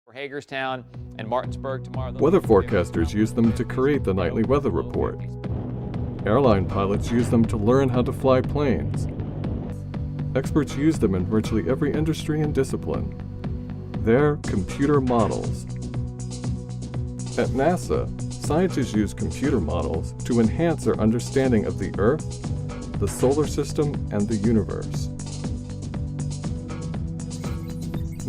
For Hagerstown and Martinsburg tomorrow. Weather forecasters use them to create the nightly weather report. Airline pilots use them to learn how to fly planes. Experts use them in virtually every industry and discipline. They're computer models. At NASA, scientists use computer models to enhance our understanding of the Earth, the solar system, and the universe.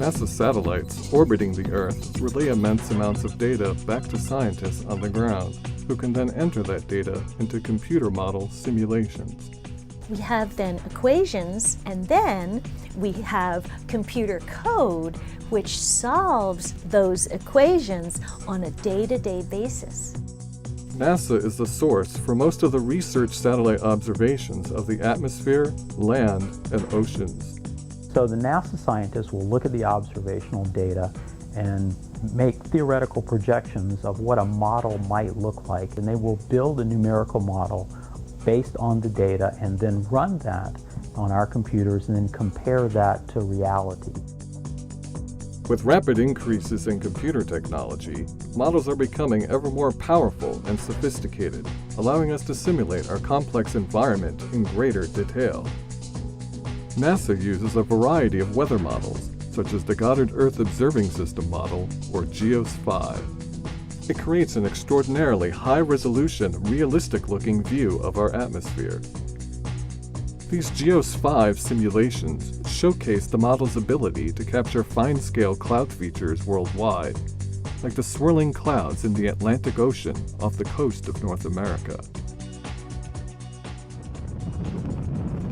NASA satellites orbiting the Earth relay immense amounts of data back to scientists on the ground, who can then enter that data into computer model simulations. We have then equations, and then we have computer code which solves those equations on a day-to-day basis. NASA is the source for most of the research satellite observations of the atmosphere, land, and oceans. So the NASA scientists will look at the observational data and make theoretical projections of what a model might look like, and they will build a numerical model based on the data and then run that on our computers and then compare that to reality. With rapid increases in computer technology, models are becoming ever more powerful and sophisticated, allowing us to simulate our complex environment in greater detail. NASA uses a variety of weather models, such as the Goddard Earth Observing System model, or GEOS-5. It creates an extraordinarily high-resolution, realistic-looking view of our atmosphere. These GEOS-5 simulations showcase the model's ability to capture fine-scale cloud features worldwide, like the swirling clouds in the Atlantic Ocean off the coast of North America.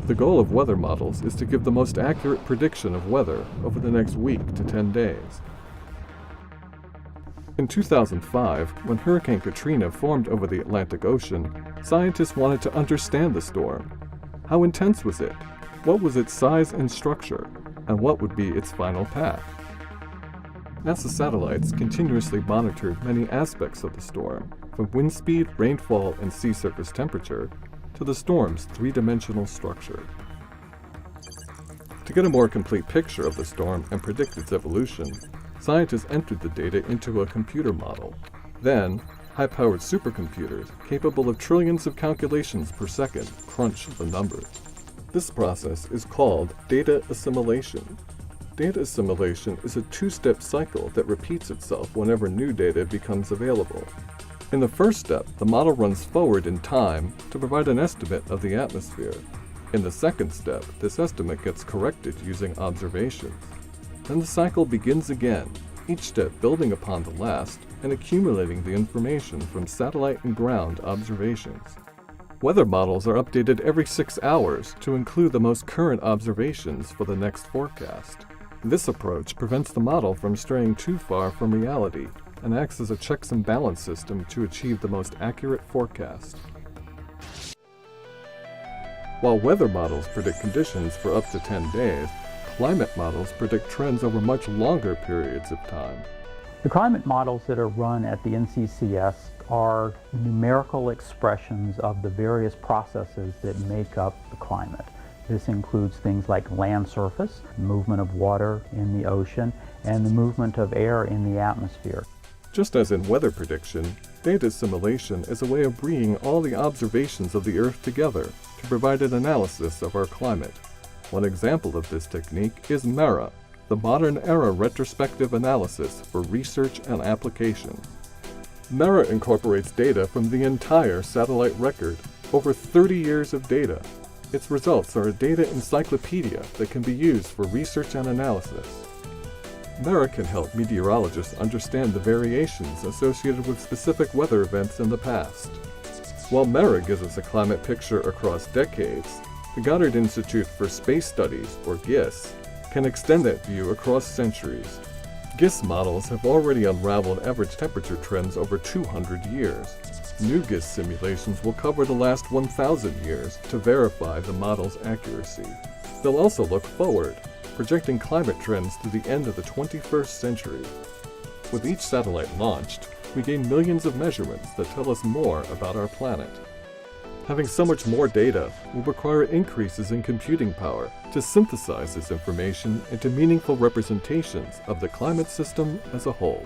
The goal of weather models is to give the most accurate prediction of weather over the next week to 10 days. In 2005, when Hurricane Katrina formed over the Atlantic Ocean, scientists wanted to understand the storm. How intense was it? What was its size and structure? And what would be its final path? NASA satellites continuously monitored many aspects of the storm, from wind speed, rainfall, and sea surface temperature, to the storm's three-dimensional structure. To get a more complete picture of the storm and predict its evolution, scientists entered the data into a computer model. Then, high-powered supercomputers, capable of trillions of calculations per second, crunched the numbers. This process is called data assimilation. Data assimilation is a two-step cycle that repeats itself whenever new data becomes available. In the first step, the model runs forward in time to provide an estimate of the atmosphere. In the second step, this estimate gets corrected using observations. Then the cycle begins again, each step building upon the last and accumulating the information from satellite and ground observations. Weather models are updated every 6 hours to include the most current observations for the next forecast. This approach prevents the model from straying too far from reality and acts as a checks and balance system to achieve the most accurate forecast. While weather models predict conditions for up to 10 days, climate models predict trends over much longer periods of time. The climate models that are run at the NCCS are numerical expressions of the various processes that make up the climate. This includes things like land surface, movement of water in the ocean, and the movement of air in the atmosphere. Just as in weather prediction, data assimilation is a way of bringing all the observations of the Earth together to provide an analysis of our climate. One example of this technique is MERA, the Modern Era Retrospective Analysis for Research and Application. MERA incorporates data from the entire satellite record, over 30 years of data. Its results are a data encyclopedia that can be used for research and analysis. MERA can help meteorologists understand the variations associated with specific weather events in the past. While MERA gives us a climate picture across decades, the Goddard Institute for Space Studies, or GISS, can extend that view across centuries. GISS models have already unraveled average temperature trends over 200 years. New GISS simulations will cover the last 1,000 years to verify the model's accuracy. They'll also look forward, projecting climate trends to the end of the 21st century. With each satellite launched, we gain millions of measurements that tell us more about our planet. Having so much more data will require increases in computing power to synthesize this information into meaningful representations of the climate system as a whole.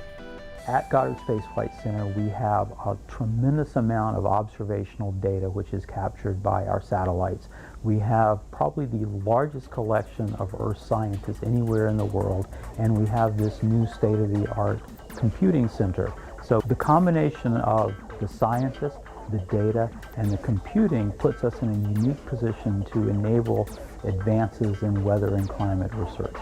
At Goddard Space Flight Center, we have a tremendous amount of observational data which is captured by our satellites. We have probably the largest collection of Earth scientists anywhere in the world, and we have this new state-of-the-art computing center. So the combination of the scientists, the data, and the computing puts us in a unique position to enable advances in weather and climate research.